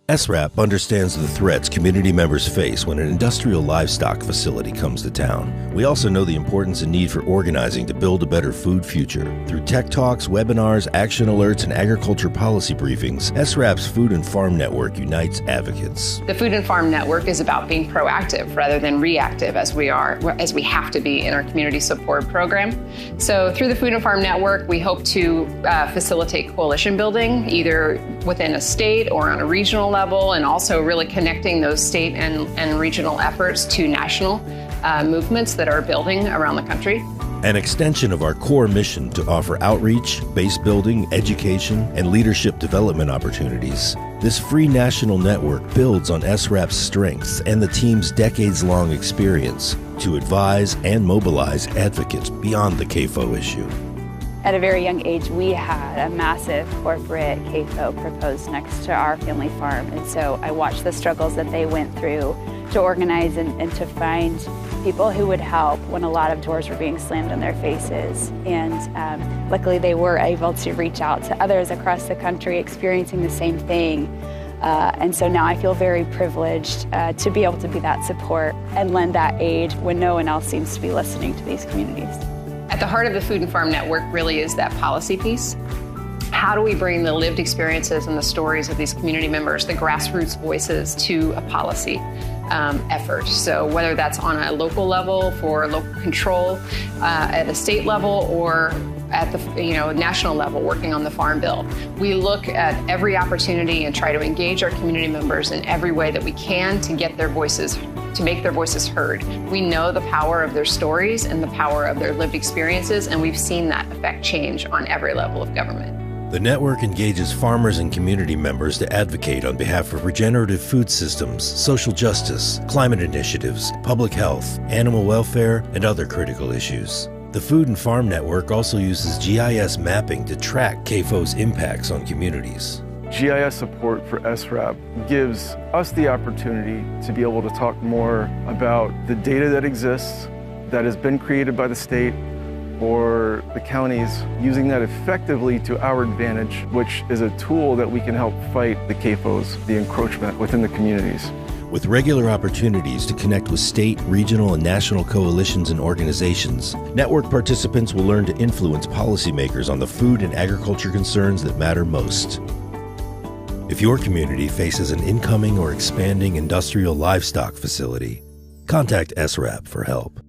SRAP understands the threats community members face when an industrial livestock facility comes to town. We also know the importance and need for organizing to build a better food future. Through tech talks, webinars, action alerts, and agriculture policy briefings, SRAP's Food and Farm Network unites advocates. The Food and Farm Network is about being proactive rather than reactive as we have to be in our community support program. So through the Food and Farm Network, we hope to facilitate coalition building, either within a state or on a regional level, and also really connecting those state and regional efforts to national movements that are building around the country. An extension of our core mission to offer outreach, base building, education, and leadership development opportunities. This free national network builds on SRAP's strengths and the team's decades-long experience to advise and mobilize advocates beyond the CAFO issue. At a very young age, we had a massive corporate CAFO proposed next to our family farm. And so I watched the struggles that they went through to organize and to find people who would help when a lot of doors were being slammed in their faces. And luckily they were able to reach out to others across the country experiencing the same thing. And so now I feel very privileged to be able to be that support and lend that aid when no one else seems to be listening to these communities. At the heart of the Food and Farm Network really is that policy piece. How do we bring the lived experiences and the stories of these community members, the grassroots voices, to a policy effort? So whether that's on a local level for local control, at a state level, or at the national level working on the Farm Bill. We look at every opportunity and try to engage our community members in every way that we can to get their voices, to make their voices heard. We know the power of their stories and the power of their lived experiences, and we've seen that affect change on every level of government. The network engages farmers and community members to advocate on behalf of regenerative food systems, social justice, climate initiatives, public health, animal welfare, and other critical issues. The Food and Farm Network also uses GIS mapping to track CAFO's impacts on communities. GIS support for SRAP gives us the opportunity to be able to talk more about the data that exists, that has been created by the state or the counties, using that effectively to our advantage, which is a tool that we can help fight the CAFOs, the encroachment within the communities. With regular opportunities to connect with state, regional, and national coalitions and organizations, network participants will learn to influence policymakers on the food and agriculture concerns that matter most. If your community faces an incoming or expanding industrial livestock facility, contact SRAP for help.